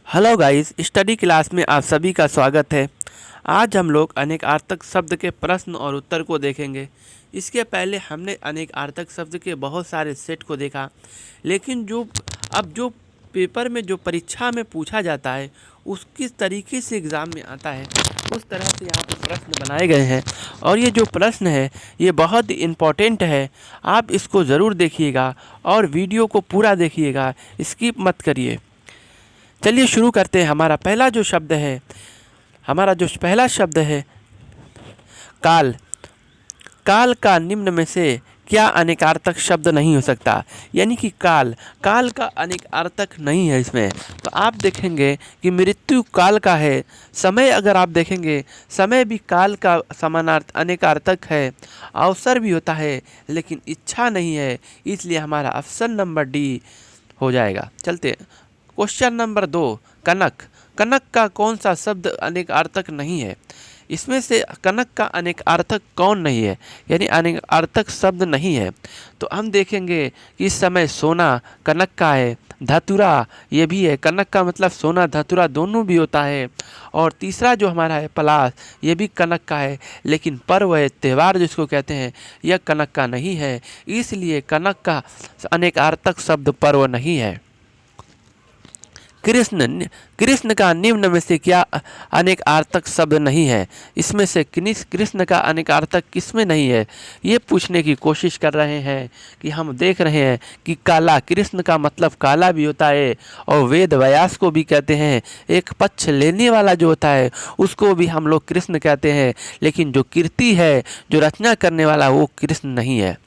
Hello guys, study class में आप सभी का स्वागत है। आज हम लोग अनेकार्थक शब्द के प्रश्न और उत्तर को देखेंगे। इसके पहले हमने अनेकार्थक शब्द के बहुत सारे सेट को देखा, लेकिन जो पेपर में जो परीक्षा में पूछा जाता है उस किस तरीके से एग्ज़ाम में आता है उस तरह से यहाँ पे प्रश्न बनाए गए हैं। और ये जो प्रश्न है ये बहुत इम्पोर्टेंट है। आप इसको ज़रूर देखिएगा और वीडियो को पूरा देखिएगा, स्किप मत करिए। चलिए शुरू करते हैं। हमारा जो पहला शब्द है काल। काल का निम्न में से क्या अनेकार्थक शब्द नहीं हो सकता? यानी कि काल काल का अनेकार्थक नहीं है इसमें। तो आप देखेंगे कि मृत्यु काल का है। समय अगर आप देखेंगे, समय भी काल का समानार्थ अनेकार्थक है। अवसर भी होता है लेकिन इच्छा नहीं है, इसलिए हमारा ऑप्शन नंबर डी हो जाएगा। चलते क्वेश्चन नंबर 2, कनक। कनक का कौन सा शब्द अनेकार्थक नहीं है? इसमें से कनक का अनेकार्थक कौन नहीं है, यानी अनेकार्थक शब्द नहीं है? तो हम देखेंगे कि इस समय सोना कनक का है, धतुरा ये भी है। कनक का मतलब सोना धतुरा दोनों भी होता है। और तीसरा जो हमारा है पलाश, ये भी कनक का है, लेकिन पर्व है, त्यौहार जिसको कहते हैं, यह कनक का नहीं है। इसलिए कनक का अनेकार्थक शब्द पर्व नहीं है। कृष्ण। कृष्ण का निम्न में से क्या अनेकार्थक शब्द नहीं है? इसमें से कृष्ण का अनेकार्थक किसमें नहीं है, ये पूछने की कोशिश कर रहे हैं। कि हम देख रहे हैं कि काला, कृष्ण का मतलब काला भी होता है और वेद व्यास को भी कहते हैं। एक पक्ष लेने वाला जो होता है उसको भी हम लोग कृष्ण कहते हैं, लेकिन जो कीर्ति है, जो रचना करने वाला, वो कृष्ण नहीं है।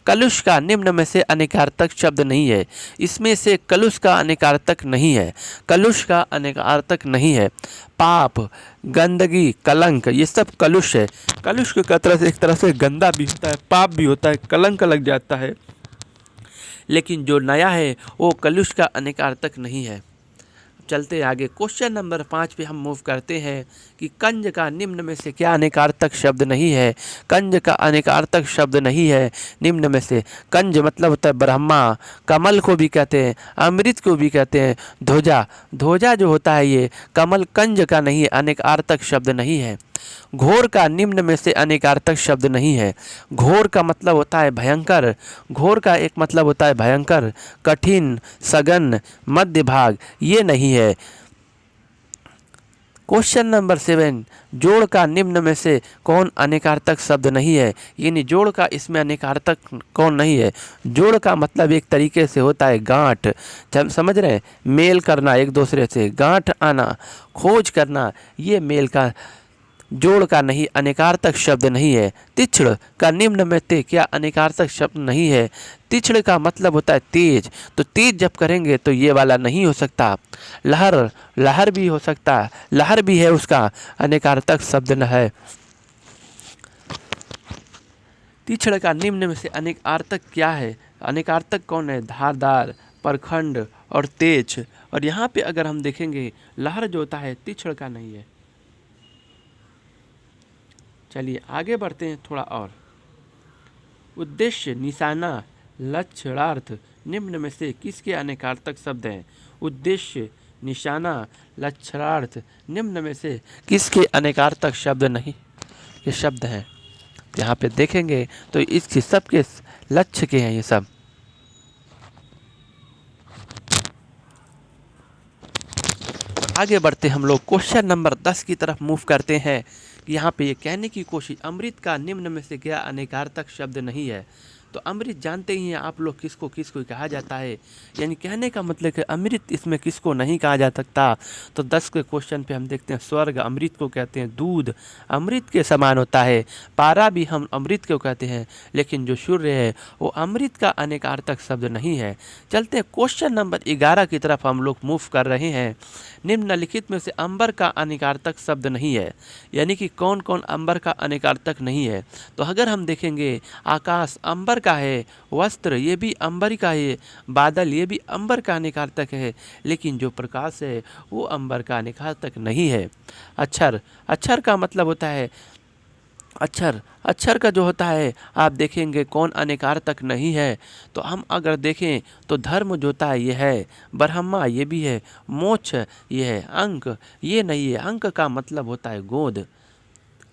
कलुष का निम्न में से अनेकार्थक शब्द नहीं है। इसमें से कलुष का अनेकार्थक नहीं है। कलुष का अनेकार्थक नहीं है। पाप, गंदगी, कलंक, ये सब कलुष है। कलुष के एक तरह से गंदा भी होता है, पाप भी होता है, कलंक लग जाता है। लेकिन जो नया है वो कलुष का अनेकार्थक नहीं है। चलते आगे क्वेश्चन नंबर 5 पे हम मूव करते हैं कि कंज का निम्न में से क्या अनेकार्थक शब्द नहीं है? कंज का अनेकार्थक शब्द नहीं है निम्न में से। कंज मतलब होता है ब्रह्मा, कमल को भी कहते हैं, अमृत को भी कहते हैं, ध्वजा। ध्वजा जो होता है ये कमल कंज का नहीं है, अनेकार्थक शब्द नहीं है। घोर का निम्न में से अनेकार्थक शब्द नहीं है। घोर का मतलब होता है भयंकर। घोर का एक मतलब होता है भयंकर, कठिन, सघन, मध्य भाग, ये नहीं है। क्वेश्चन नंबर 7, जोड़ का निम्न में से कौन अनेकार्थक शब्द नहीं है? यानी जोड़ का इसमें अनेकार्थक कौन नहीं है? जोड़ का मतलब एक तरीके से होता है गांठ, समझ रहे हैं, मेल करना एक दूसरे से, गांठ आना, खोज करना, ये मेल का जोड़ का नहीं, अनेकार्थक शब्द नहीं है। तीक्ष्ण का निम्न में ते क्या अनेकार्थक शब्द नहीं है? तीक्ष्ण का मतलब होता है तेज, तो तेज जब करेंगे तो ये वाला नहीं हो सकता। लहर, लहर भी हो सकता है, लहर भी है, उसका अनेकार्थक शब्द न है। तीक्ष्ण का निम्न में से अनेकार्थक क्या है? अनेकार्थक कौन है? धारदार, प्रखंड और तेज। और यहाँ पे अगर हम देखेंगे लहर जो होता है तीक्ष्ण का नहीं है। चलिए आगे बढ़ते हैं थोड़ा और। उद्देश्य, निशाना, लक्ष्यार्थ निम्न में से किसके अनेकार्थक शब्द हैं? उद्देश्य, निशाना, लक्ष्यार्थ निम्न में से किसके अनेकार्थक शब्द नहीं ये शब्द हैं? यहाँ पे देखेंगे तो इसके सबके लक्ष्य के हैं ये सब। आगे बढ़ते हम लोग क्वेश्चन नंबर 10 की तरफ मूव करते हैं। कि यहाँ पे ये कहने की कोशिश, अमृत का निम्न में से क्या अनेकार्थक शब्द नहीं है? तो अमृत जानते ही हैं आप लोग किसको किसको कहा जाता है, यानी कहने का मतलब कि अमृत इसमें किसको नहीं कहा जा सकता। तो 10 के क्वेश्चन पे हम देखते हैं स्वर्ग अमृत को कहते हैं, दूध अमृत के समान होता है, पारा भी हम अमृत को कहते हैं, लेकिन जो सूर्य है वो अमृत का अनेकार्थक शब्द नहीं है। चलते हैं क्वेश्चन नंबर 11 की तरफ हम लोग मूव कर रहे हैं। निम्नलिखित में से अंबर का अनेकार्थक शब्द नहीं है, यानी कि कौन कौन अंबर का अनेकार्थक नहीं है? तो अगर हम देखेंगे आकाश अंबर का है, वस्त्र ये भी अंबर का है, बादल ये भी अंबर का अनेकार्थक है, लेकिन जो प्रकाश है वो अंबर का अनेकार्थक नहीं है। अक्षर, अक्षर का मतलब होता है अक्षर अक्षर का जो होता है आप देखेंगे कौन अनेकार्थक नहीं है। तो हम अगर देखें तो धर्म जो होता है ये है, ब्रह्मा ये भी है, मोक्ष ये है, अंक ये नहीं है। अंक का मतलब होता है गोद।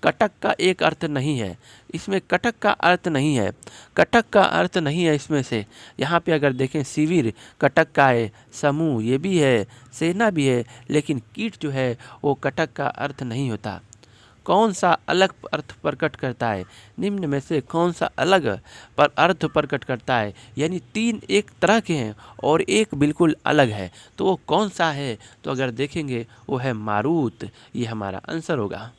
कटक का एक अर्थ नहीं है, इसमें कटक का अर्थ नहीं है, कटक का अर्थ नहीं है इसमें से। यहाँ पे अगर देखें शिविर कटक का है, समूह ये भी है, सेना भी है, लेकिन कीट जो है वो कटक का अर्थ नहीं होता। कौन सा अलग अर्थ प्रकट करता है, निम्न में से कौन सा अलग पर अर्थ प्रकट करता है, यानी तीन एक तरह के हैं और एक बिल्कुल अलग है, तो वो कौन सा है। तो अगर देखेंगे वो है मारुत, ये हमारा आंसर होगा।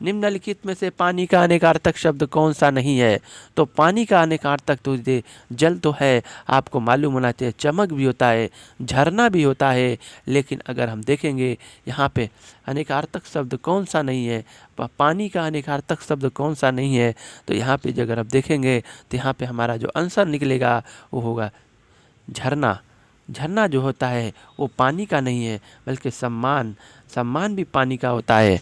निम्नलिखित में से पानी का अनेकार्थक शब्द कौन सा नहीं है। तो पानी का अनेकार्थक तो ये जल तो है, आपको मालूम होना चाहिए, चमक भी होता है, झरना भी होता है, लेकिन अगर हम देखेंगे यहाँ पे अनेकार्थक शब्द कौन सा नहीं है, पानी का अनेकार्थक शब्द कौन सा नहीं है, तो यहाँ पे अगर आप देखेंगे तो यहाँ पे हमारा जो आंसर निकलेगा वो होगा झरना। झरना जो होता है वो पानी का नहीं है, बल्कि सम्मान, सम्मान भी पानी का होता है।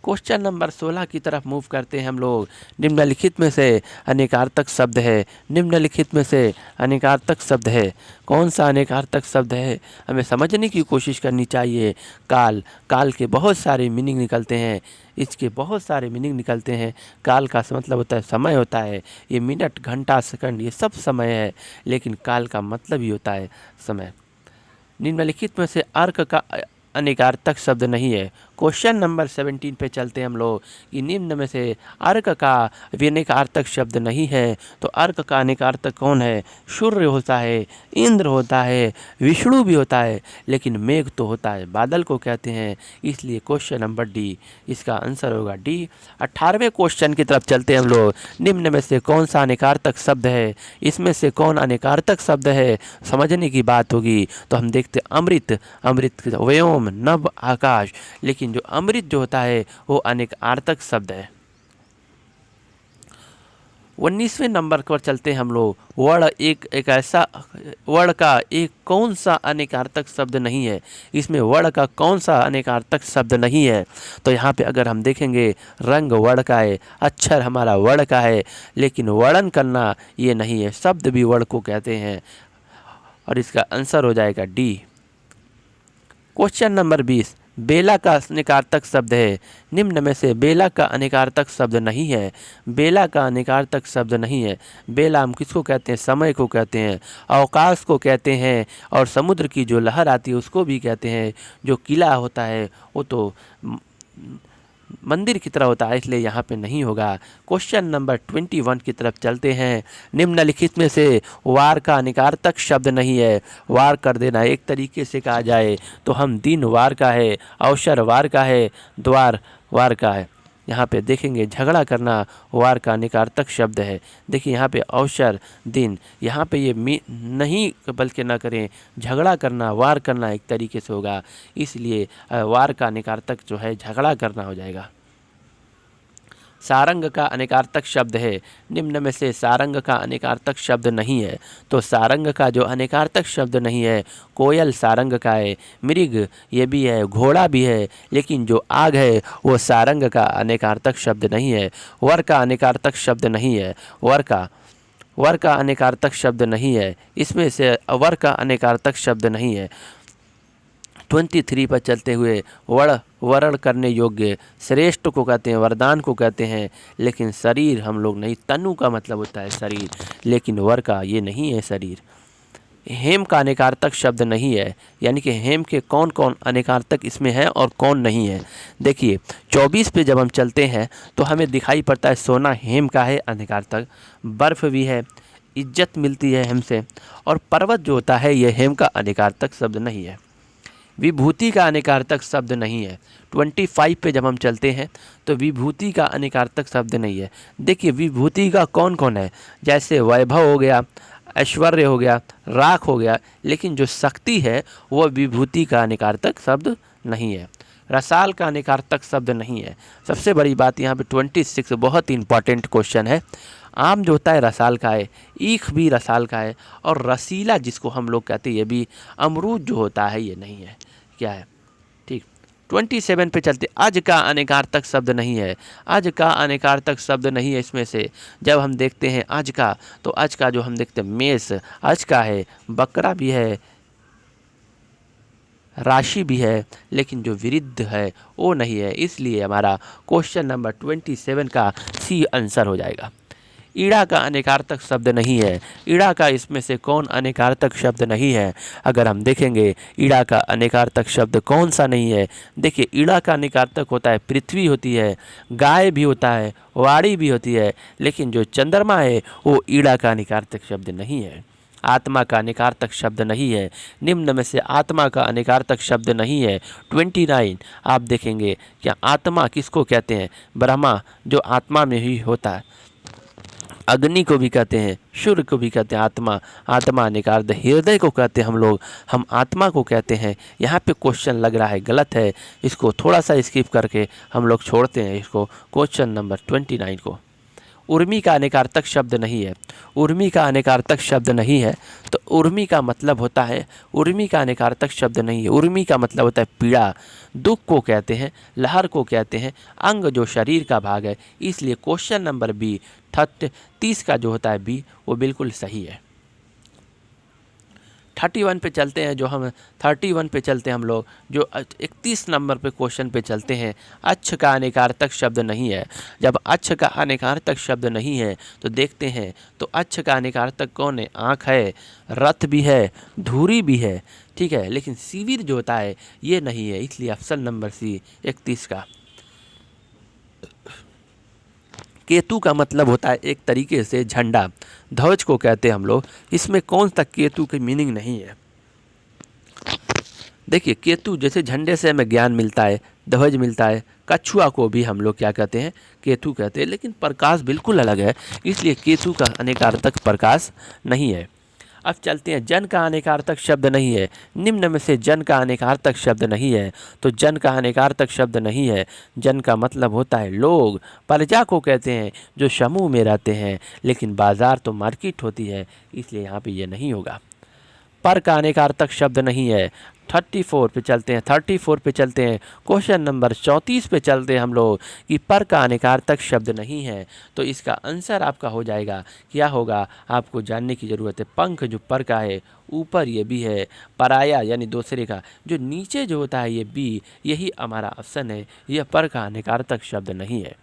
क्वेश्चन नंबर 16 की तरफ मूव करते हैं हम लोग। निम्नलिखित में से अनेकार्थक शब्द है, निम्नलिखित में से अनेकार्थक शब्द है, कौन सा अनेकार्थक शब्द है, हमें समझने की कोशिश करनी चाहिए। काल, काल के बहुत सारे मीनिंग निकलते हैं, इसके बहुत सारे मीनिंग निकलते हैं। काल का मतलब होता है समय होता है, ये मिनट घंटा सेकंड ये सब समय है, लेकिन काल का मतलब ही होता है समय। निम्नलिखित में से अर्क का अनेकार्थक शब्द नहीं है। क्वेश्चन नंबर 17 पे चलते हैं हम लोग कि निम्न में से अर्क का अनेकार्थक शब्द नहीं है। तो अर्क का अनेकार्थक कौन है, सूर्य होता है, इंद्र होता है, विष्णु भी होता है, लेकिन मेघ तो होता है, बादल को कहते हैं, इसलिए क्वेश्चन नंबर डी, इसका आंसर होगा डी। 18वें क्वेश्चन की तरफ चलते हैं हम लोग। निम्न में से कौन सा अनेकार्थक शब्द है, इसमें से कौन अनेकार्थक शब्द है, समझने की बात होगी। तो हम देखते अमृत, अमृत व्योम नभ आकाश, लेकिन जो अमृत जो होता है वो अनेकार्थक शब्द है। 19वें नंबर पर चलते हैं हम लोग। वर्ण एक ऐसा वर्ण का एक कौन सा अनेकार्थक शब्द नहीं है, इसमें वर्ण का कौन सा अनेकार्थक शब्द नहीं है। तो यहाँ पे अगर हम देखेंगे रंग वर्ण का है, अक्षर हमारा वर्ण का है, लेकिन वर्णन करना ये नहीं है, शब्द भी वर्ण को कहते हैं, और इसका आंसर हो जाएगा डी। क्वेश्चन नंबर 20, बेला का अनेकार्थक शब्द है। निम्न में से बेला का अनेकार्थक शब्द नहीं है, बेला का अनेकार्थक शब्द नहीं है। बेला हम किसको कहते हैं, समय को कहते हैं, अवकाश को कहते हैं, और समुद्र की जो लहर आती है उसको भी कहते हैं। जो किला होता है वो तो मंदिर की तरह होता है, इसलिए यहाँ पे नहीं होगा। क्वेश्चन नंबर 21 की तरफ चलते हैं। निम्नलिखित में से वार का अनेकार्थक शब्द नहीं है। वार कर देना एक तरीके से कहा जाए तो हम दिन वार का है, अवसर वार का है, द्वार वार का है। यहाँ पे देखेंगे झगड़ा करना वार का अनेकार्थक शब्द है। देखिए यहाँ पे अवसर दिन, यहाँ पे ये नहीं बल्कि ना करें, झगड़ा करना वार करना एक तरीके से होगा, इसलिए वार का अनेकार्थक जो है झगड़ा करना हो जाएगा। सारंग का अनेकार्थक शब्द है। निम्न में से सारंग का अनेकार्थक शब्द नहीं है। तो सारंग का जो अनेकार्थक शब्द नहीं है, कोयल सारंग का है, मृग ये भी है, घोड़ा भी है, लेकिन जो आग है वो सारंग का अनेकार्थक शब्द नहीं है। वर का अनेकार्थक शब्द नहीं है, वर का अनेकार्थक शब्द नहीं है, इसमें से वर का अनेकार्थक शब्द नहीं है। 23 पर चलते हुए वर्ण करने योग्य श्रेष्ठ को कहते हैं, वरदान को कहते हैं, लेकिन शरीर हम लोग नहीं, तनु का मतलब होता है शरीर, लेकिन वर का ये नहीं है शरीर। हेम का अनेकार्थक शब्द नहीं है, यानी कि हेम के कौन कौन अनेकार्थक इसमें है और कौन नहीं है। देखिए 24 पे जब हम चलते हैं तो हमें दिखाई पड़ता है सोना हेम का है अनेकार्थक, बर्फ़ भी है, इज्जत मिलती है हेम से, और पर्वत जो होता है ये हेम का अनेकार्थक शब्द नहीं है। विभूति का अनेकार्थक शब्द नहीं है। 25 पे जब हम चलते हैं तो विभूति का अनेकार्थक शब्द नहीं है। देखिए विभूति का कौन कौन है, जैसे वैभव हो गया, ऐश्वर्य हो गया, राख हो गया, लेकिन जो शक्ति है वह विभूति का अनेकार्थक शब्द नहीं है। रसाल का अनेकार्थक शब्द नहीं है। सबसे बड़ी बात यहाँ पे 26 बहुत ही इंपॉर्टेंट क्वेश्चन है। आम जो होता है रसाल का है, ईख भी रसाल का है, और रसीला जिसको हम लोग कहते हैं ये भी, अमरूद जो होता है ये नहीं है, क्या है, ठीक। 27 पे चलते, अज का अनेकार्थक शब्द नहीं है। अज का अनेकार्थक शब्द नहीं है इसमें से। जब हम देखते हैं अज का, तो अज का जो हम देखते हैं मेष अज का है, बकरा भी है, राशि भी है, लेकिन जो विरुद्ध है वो नहीं है। इसलिए हमारा क्वेश्चन नंबर 27 का सी आंसर हो जाएगा। ईड़ा का अनेकार्थक शब्द नहीं है। ईड़ा का इसमें से कौन अनेकार्थक शब्द नहीं है? अगर हम देखेंगे ईड़ा का अनेकार्थक शब्द कौन सा नहीं है, देखिए ईड़ा का अनेकार्थक होता है पृथ्वी होती है, गाय भी होता है, वाड़ी भी होती है, लेकिन जो चंद्रमा है वो ईड़ा का अनेकार्थक शब्द नहीं है। आत्मा का अनेकार्थक शब्द नहीं है। निम्न में से आत्मा का अनेकार्थक शब्द नहीं है। 29 आप देखेंगे क्या आत्मा किसको कहते हैं? ब्रह्मा जो आत्मा में ही होता है, अग्नि को भी कहते हैं, सूर्य को भी कहते हैं आत्मा। आत्मा अनेकार्थ, हृदय को कहते हैं हम लोग, हम आत्मा को कहते हैं। यहाँ पे क्वेश्चन लग रहा है गलत है, इसको थोड़ा सा स्किप करके हम लोग छोड़ते हैं इसको, क्वेश्चन नंबर 29 को। उर्मी का अनेकार्थक शब्द नहीं है। उर्मी का अनेकार्थक शब्द नहीं है, तो उर्मी का मतलब होता है, उर्मी का अनेकार्थक शब्द नहीं है। उर्मी का मतलब होता है पीड़ा, दुख को कहते हैं, लहर को कहते हैं, अंग जो शरीर का भाग है। इसलिए क्वेश्चन नंबर बी 30 का जो होता है बी वो बिल्कुल सही है। 31 पे चलते हैं, जो हम 31 पे चलते हैं हम लोग, जो 31 नंबर पे क्वेश्चन पे चलते हैं। अच्छ का अनेकार्थक शब्द नहीं है। जब अच्छ का अनेकार्थक शब्द नहीं है तो देखते हैं तो अच्छ का अनेकार्थक कौन है? आँख है, रथ भी है, धूरी भी है, ठीक है, लेकिन शिविर जो होता है ये नहीं है। इसलिए ऑप्शन नंबर सी 31 का। केतु का मतलब होता है एक तरीके से झंडा, ध्वज को कहते हैं हम लोग। इसमें कौन सा केतु की मीनिंग नहीं है? देखिए केतु जैसे झंडे से हमें ज्ञान मिलता है, ध्वज मिलता है, कछुआ को भी हम लोग क्या कहते हैं? केतु कहते हैं, लेकिन प्रकाश बिल्कुल अलग है। इसलिए केतु का अनेकार्थक प्रकाश नहीं है। अब चलते हैं, जन का अनेकार्थक शब्द नहीं है। निम्न में से जन का अनेकार्थक शब्द नहीं है, तो जन का अनेकार्थक शब्द नहीं है। जन का मतलब होता है लोग, प्रजा को कहते हैं जो समूह में रहते हैं, लेकिन बाजार तो मार्केट होती है, इसलिए यहाँ पे ये नहीं होगा। पर का अनेकार्थक शब्द नहीं है। 34 पे चलते हैं, 34 पे चलते हैं, क्वेश्चन नंबर 34 पे चलते हैं हम लोग कि पर का अनेकार्थक शब्द नहीं है। तो इसका आंसर आपका हो जाएगा, क्या होगा आपको जानने की ज़रूरत है। पंख जो पर का है, ऊपर ये भी है, पराया यानी दूसरे का, जो नीचे जो होता है ये बी, यही हमारा ऑप्शन है। यह पर का अनेकार्थक शब्द नहीं है।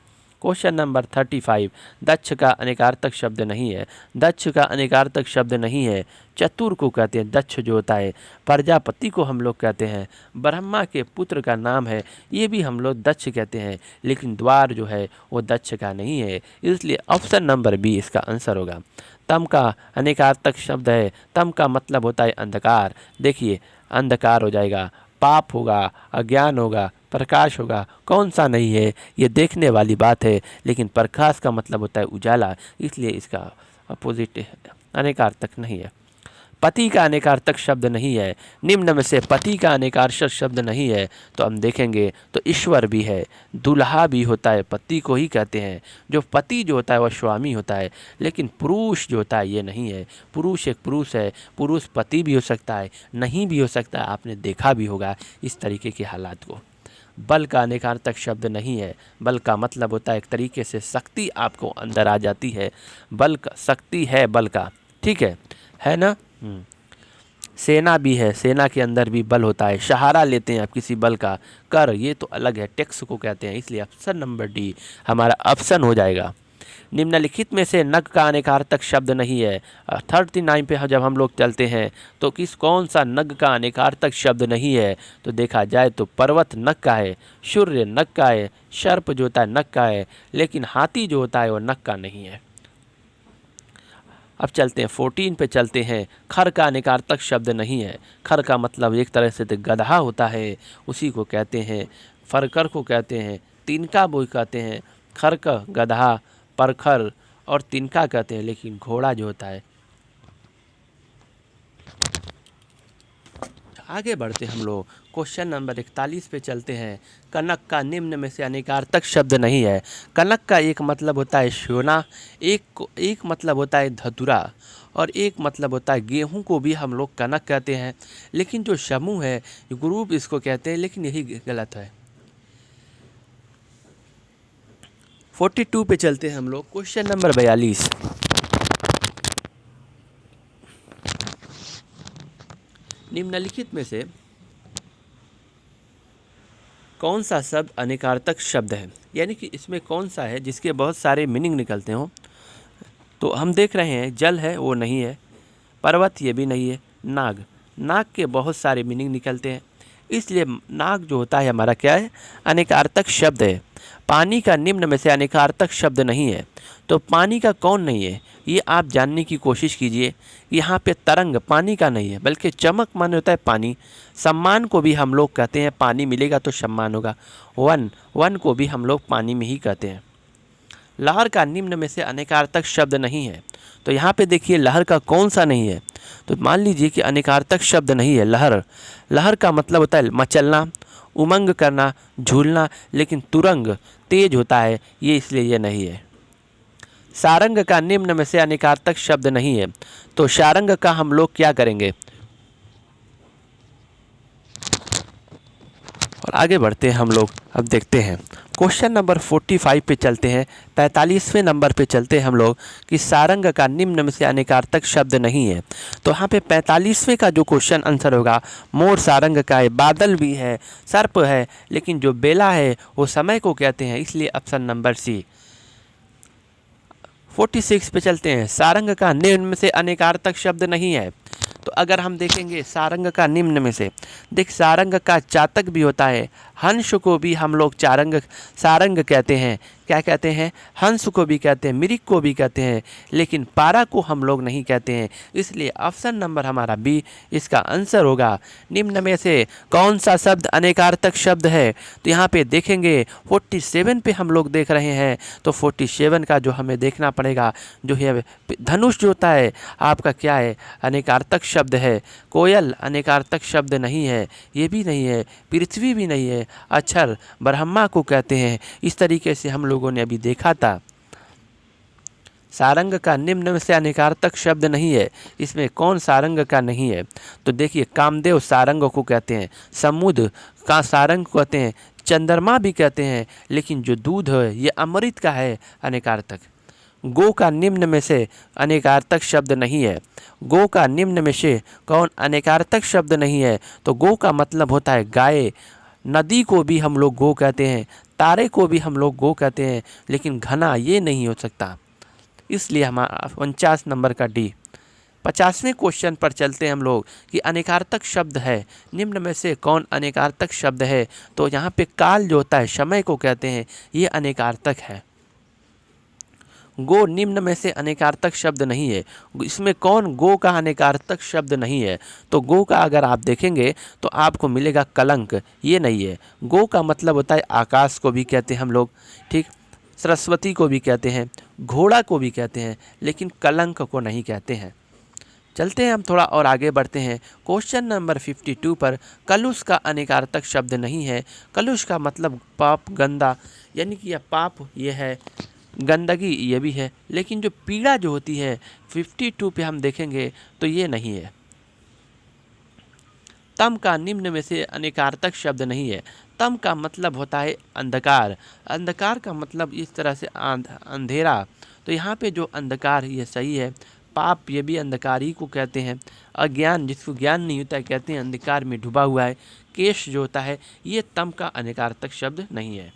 क्वेश्चन नंबर 35, दक्ष का अनेकार्थक शब्द नहीं है। दक्ष का अनेकार्थक शब्द नहीं है। चतुर को कहते हैं दक्ष जो होता है, प्रजापति को हम लोग कहते हैं, ब्रह्मा के पुत्र का नाम है, ये भी हम लोग दक्ष कहते हैं, लेकिन द्वार जो है वो दक्ष का नहीं है। इसलिए ऑप्शन नंबर बी इसका आंसर होगा। तम का अनेकार्थक शब्द है। तम का मतलब होता है अंधकार। देखिए अंधकार हो जाएगा, पाप होगा, अज्ञान होगा, प्रकाश होगा, कौन सा नहीं है ये देखने वाली बात है। लेकिन प्रकाश का मतलब होता है उजाला, इसलिए इसका अपोजिट अनेकार्थक नहीं है। पति का अनेकार्थक शब्द नहीं है। निम्न में से पति का अनेकार्थक शब्द नहीं है, तो हम देखेंगे तो ईश्वर भी है, दूल्हा भी होता है, पति को ही कहते हैं। जो पति जो होता है वह स्वामी होता है, लेकिन पुरुष जो होता है ये नहीं है। पुरुष एक पुरुष है, पुरुष पति भी हो सकता है, नहीं भी हो सकता है, आपने देखा भी होगा इस तरीके के हालात को। बल का अनेकार्थक शब्द नहीं है। बल का मतलब होता है एक तरीके से शक्ति आपको अंदर आ जाती है। बल का शक्ति है बल का, ठीक है ना। सेना भी है, सेना के अंदर भी बल होता है। सहारा लेते हैं आप किसी बल का, कर ये तो अलग है, टैक्स को कहते हैं। इसलिए ऑप्शन नंबर डी हमारा ऑप्शन हो जाएगा। निम्नलिखित में से नग का अनेकार्थक शब्द नहीं है। 39 पे जब हम लोग चलते हैं तो कौन सा नग का अनेकार्थक शब्द नहीं है? तो देखा जाए तो पर्वत नग का है, सूर्य नग का है, सर्प जो होता है नग का है, लेकिन हाथी जो होता है वो नग का नहीं है। अब चलते हैं 14 पे चलते हैं। खर का अनेकार्थक शब्द नहीं है। खर का मतलब एक तरह से तो गधा होता है, उसी को कहते हैं, फरकर को कहते हैं, तिनका बोई कहते हैं। खर का गधा, परखर और तिनका कहते हैं, लेकिन घोड़ा जो होता है। आगे बढ़ते हम लोग क्वेश्चन नंबर 41 पे चलते हैं। कनक का निम्न में से अनेकार्थक शब्द नहीं है। कनक का एक मतलब होता है सोना, एक मतलब होता है धतुरा, और एक मतलब होता है गेहूं को भी हम लोग कनक कहते हैं। लेकिन जो समूह है, ग्रुप इसको कहते हैं, लेकिन यही गलत है। 42 पे चलते हैं हम लोग। क्वेश्चन नंबर 42, निम्नलिखित में से कौन सा शब्द अनेकार्थक शब्द है, यानी कि इसमें कौन सा है जिसके बहुत सारे मीनिंग निकलते हों। तो हम देख रहे हैं जल है वो नहीं है, पर्वत ये भी नहीं है, नाग, नाग के बहुत सारे मीनिंग निकलते हैं, इसलिए नाग जो होता है हमारा क्या है, अनेकार्थक शब्द है। पानी का निम्न में से अनेकार्थक शब्द नहीं है, तो पानी का कौन नहीं है ये आप जानने की कोशिश कीजिए। यहाँ पे तरंग पानी का नहीं है, बल्कि चमक माने होता है पानी। सम्मान को भी हम लोग कहते हैं, पानी मिलेगा तो सम्मान होगा। वन, वन को भी हम लोग पानी में ही कहते हैं। लहर का निम्न में से अनेकार्थक शब्द नहीं है, तो यहाँ पे देखिए लहर का कौन सा नहीं है। तो मान लीजिए कि अनेकार्थक शब्द नहीं है लहर। लहर का मतलब होता है मचलना, उमंग करना, झूलना, लेकिन तुरंग तेज होता है, ये इसलिए ये नहीं है। सारंग का निम्न में से अनेकार्थक शब्द नहीं है, तो सारंग का हम लोग क्या करेंगे। और आगे बढ़ते हैं हम लोग, अब देखते हैं क्वेश्चन नंबर 45 पे चलते हैं। 45वें नंबर पे चलते हैं हम लोग कि सारंग का निम्न में से अनेकार्थक शब्द नहीं है। तो यहाँ पे 45वें का जो क्वेश्चन आंसर होगा, मोर सारंग का है, बादल भी है, सर्प है, लेकिन जो बेला है वो समय को कहते हैं, इसलिए ऑप्शन नंबर सी। 46 पे चलते हैं। सारंग का निम्न में से अनेकार्थक शब्द नहीं है, तो अगर हम देखेंगे सारंग का निम्न में से, देख सारंग का चातक भी होता है, हंस को भी हम लोग सारंग कहते हैं। क्या कहते हैं, हंस को भी कहते हैं, मृग को भी कहते हैं, लेकिन पारा को हम लोग नहीं कहते हैं, इसलिए ऑप्शन नंबर हमारा बी इसका आंसर होगा। निम्न में से कौन सा शब्द अनेकार्थक शब्द है, तो यहाँ पे देखेंगे 47 पे हम लोग देख रहे हैं, तो 47 का जो हमें देखना पड़ेगा, जो है धनुष जो होता है आपका क्या है, अनेकार्थक शब्द है। कोयल अनेकार्थक शब्द नहीं है, ये भी नहीं है, पृथ्वी भी नहीं है, अक्षर ब्रह्मा को कहते हैं। इस तरीके से हम लोगों ने अभी देखा था। सारंग का निम्न में से अनेकार्थक शब्द नहीं है, इसमें कौन सारंग का नहीं है, तो देखिए कामदेव सारंग को कहते हैं, समुद्र का सारंग को कहते हैं, चंद्रमा भी कहते हैं, लेकिन जो दूध है ये अमृत का है, अनेकार्थक। गो का निम्न में से अनेकार्थक शब्द नहीं है, गो का निम्न में से कौन अनेकार्थक शब्द नहीं है, तो गो का मतलब होता है गाय। नदी को भी हम लोग गो कहते हैं, तारे को भी हम लोग गो कहते हैं, लेकिन घना ये नहीं हो सकता, इसलिए हमारा 49 नंबर का डी। 50वें क्वेश्चन पर चलते हैं हम लोग कि अनेकार्थक शब्द है, निम्न में से कौन अनेकार्थक शब्द है, तो यहाँ पे काल जो होता है समय को कहते हैं, ये अनेकार्थक है। गो निम्न में से अनेकार्थक शब्द नहीं है, इसमें कौन गो का अनेकार्थक शब्द नहीं है, तो गो का अगर आप देखेंगे तो आपको मिलेगा कलंक, ये नहीं है। गो का मतलब होता है आकाश को भी कहते हैं हम लोग, ठीक, सरस्वती को भी कहते हैं, घोड़ा को भी कहते हैं, लेकिन कलंक को नहीं कहते हैं। चलते हैं हम थोड़ा और आगे बढ़ते हैं। क्वेश्चन नंबर 52 पर कलुष का अनेकार्थक शब्द नहीं है। कलुष का मतलब पाप, गंदा, यानी कि यह पाप ये है, गंदगी ये भी है, लेकिन जो पीड़ा जो होती है 52 पे हम देखेंगे तो ये नहीं है। तम का निम्न में से अनेकार्थक शब्द नहीं है। तम का मतलब होता है अंधकार, अंधकार का मतलब इस तरह से अंधेरा, तो यहाँ पे जो अंधकार ये सही है। पाप ये भी अंधकार ही को कहते हैं। अज्ञान जिसको ज्ञान नहीं होता है कहते हैं अंधकार में डूबा हुआ है। केश जो होता है ये तम का अनेकार्थक शब्द नहीं है।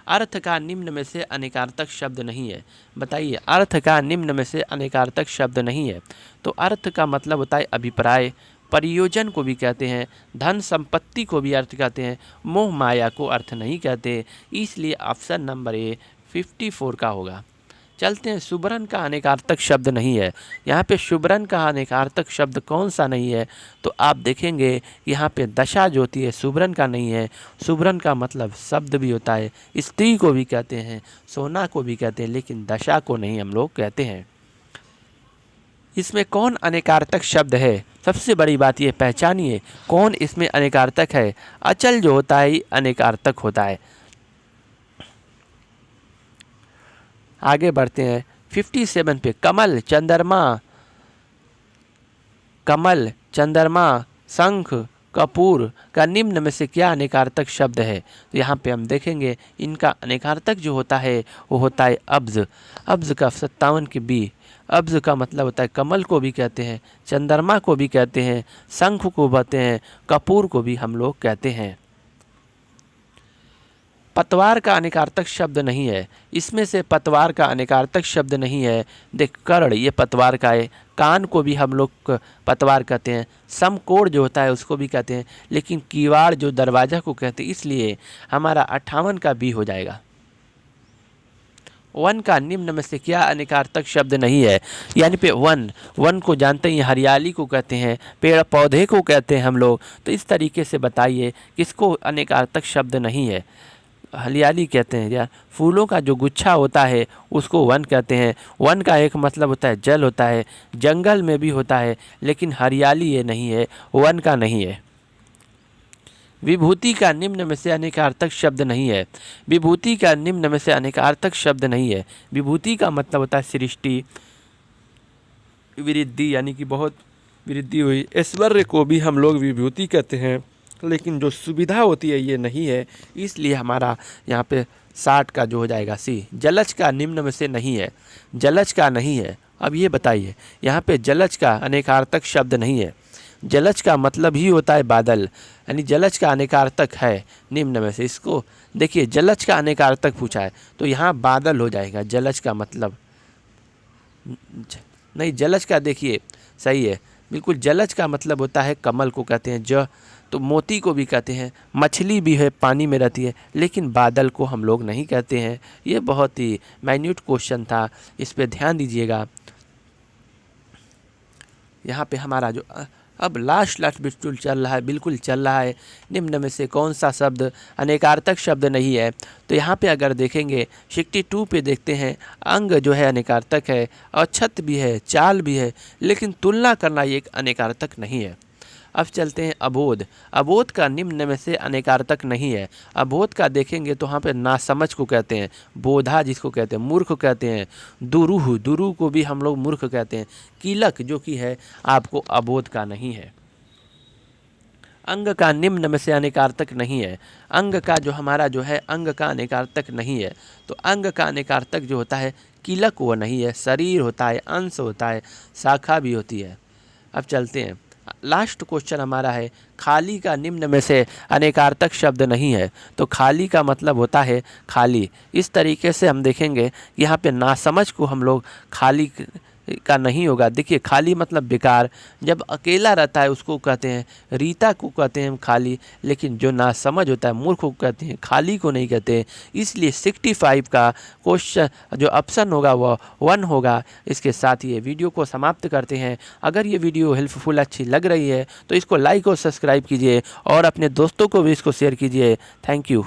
अर्थ का निम्न में से अनेकार्थक शब्द नहीं है। बताइए, अर्थ का निम्न में से अनेकार्थक शब्द नहीं है, तो अर्थ का मतलब होता है अभिप्राय, प्रयोजन को भी कहते हैं, धन संपत्ति को भी अर्थ कहते हैं, मोह माया को अर्थ नहीं कहते, इसलिए ऑप्शन नंबर ए 54 का होगा। चलते हैं, सुबरन का अनेकार्थक शब्द नहीं है। यहाँ पे सुबरन का अनेकार्थक शब्द कौन सा नहीं है, तो आप देखेंगे यहाँ पे दशा जो होती है सुबरन का नहीं है। सुबरन का मतलब शब्द भी होता है, स्त्री को भी कहते हैं, सोना को भी कहते हैं, लेकिन दशा को नहीं हम लोग कहते हैं। इसमें कौन अनेकार्थक शब्द है, सबसे बड़ी बात ये पहचानिए कौन इसमें अनेकार्थक है। अचल जो होता है अनेकार्थक होता है। आगे बढ़ते हैं 57 पे। कमल, चंद्रमा, कमल, चंद्रमा, शंख, कपूर का निम्न में से क्या अनेकार्थक शब्द है? तो यहाँ पे हम देखेंगे इनका अनेकार्थक जो होता है वो होता है अब्ज। अब्ज का 57 के बी। अब्ज का मतलब होता है कमल को भी कहते हैं, चंद्रमा को भी कहते हैं, शंख को कहते हैं, कपूर को भी हम लोग कहते हैं। पतवार का अनेकार्थक शब्द नहीं है। इसमें से पतवार का अनेकार्थक शब्द नहीं है। देख, कर्ण ये पतवार का है, कान को भी हम लोग पतवार कहते हैं, समकोण जो होता है उसको भी कहते हैं, लेकिन कीवाड़ जो दरवाजा को कहते हैं, इसलिए हमारा 58 का बी हो जाएगा। वन का निम्न में से क्या अनेकार्थक शब्द नहीं है? यानी पे वन, वन को जानते हैं, हरियाली को कहते हैं, पेड़ पौधे को कहते हैं हम लोग। तो इस तरीके से बताइए किसको अनेकार्थक शब्द नहीं है? हरियाली कहते हैं या फूलों का जो गुच्छा होता है उसको वन कहते हैं। वन का एक मतलब होता है जल होता है, जंगल में भी होता है, लेकिन हरियाली ये नहीं है, वन का नहीं है। विभूति का निम्न में से अनेकार्थक शब्द नहीं है। विभूति का निम्न में से अनेकार्थक शब्द नहीं है। विभूति का मतलब होता है सृष्टि, वृद्धि, यानी कि बहुत वृद्धि हुई। ऐश्वर्य को भी हम लोग विभूति कहते हैं, लेकिन जो सुविधा होती है ये नहीं है, इसलिए हमारा यहाँ पे 60 का जो हो जाएगा सी। जलज का निम्न में से नहीं है। जलज का नहीं है। अब ये बताइए, यहाँ पे जलज का अनेकार्थक शब्द नहीं है। जलज का मतलब ही होता है बादल, यानी जलज का अनेकार्थक है निम्न में से। इसको देखिए, जलज का अनेकार्थक पूछा है तो यहाँ बादल हो जाएगा। जलज का मतलब नहीं, जलज का देखिए सही है बिल्कुल। जलज का मतलब होता है कमल को कहते हैं, तो मोती को भी कहते हैं, मछली भी है पानी में रहती है, लेकिन बादल को हम लोग नहीं कहते हैं। ये बहुत ही माइन्यूट क्वेश्चन था, इस पे ध्यान दीजिएगा। यहाँ पे हमारा जो अब लास्ट बिल्कुल चल रहा है। निम्न में से कौन सा शब्द अनेकार्थक शब्द नहीं है? तो यहाँ पे अगर देखेंगे 62 पे देखते हैं, अंग जो है अनेकार्थक है, अक्षत भी है, चाल भी है, लेकिन तुलना करना ये एक अनेकार्थक नहीं है। अब चलते हैं अबोध। अबोध का निम्न में से अनेकार्थक नहीं है। अबोध का देखेंगे तो वहाँ पे नासमझ को कहते हैं, बोधा जिसको कहते हैं, मूर्ख कहते हैं, दुरूह, दुरू को भी हम लोग मूर्ख कहते हैं। कीलक जो कि है आपको अबोध का नहीं है। अंग का निम्न में से अनेकार्थक नहीं है। अंग का जो हमारा जो है अंग का अनेकार्थक नहीं है। तो अंग का अनेकार्थक जो होता है कीलक वो नहीं है। शरीर होता है, अंश होता है, शाखा भी होती है। अब चलते हैं, लास्ट क्वेश्चन हमारा है, खाली का निम्न में से अनेकार्थक शब्द नहीं है। तो खाली का मतलब होता है खाली। इस तरीके से हम देखेंगे, यहाँ पे नासमझ को हम लोग खाली का नहीं होगा। देखिए, खाली मतलब बेकार, जब अकेला रहता है उसको कहते हैं, रीता को कहते हैं खाली, लेकिन जो नासमझ होता है मूर्ख को कहते हैं, खाली को नहीं कहते हैं। इसलिए 65 का क्वेश्चन जो ऑप्शन होगा वह 1 होगा। इसके साथ ये वीडियो को समाप्त करते हैं। अगर ये वीडियो हेल्पफुल अच्छी लग रही है तो इसको लाइक और सब्सक्राइब कीजिए और अपने दोस्तों को भी इसको शेयर कीजिए। Thank you.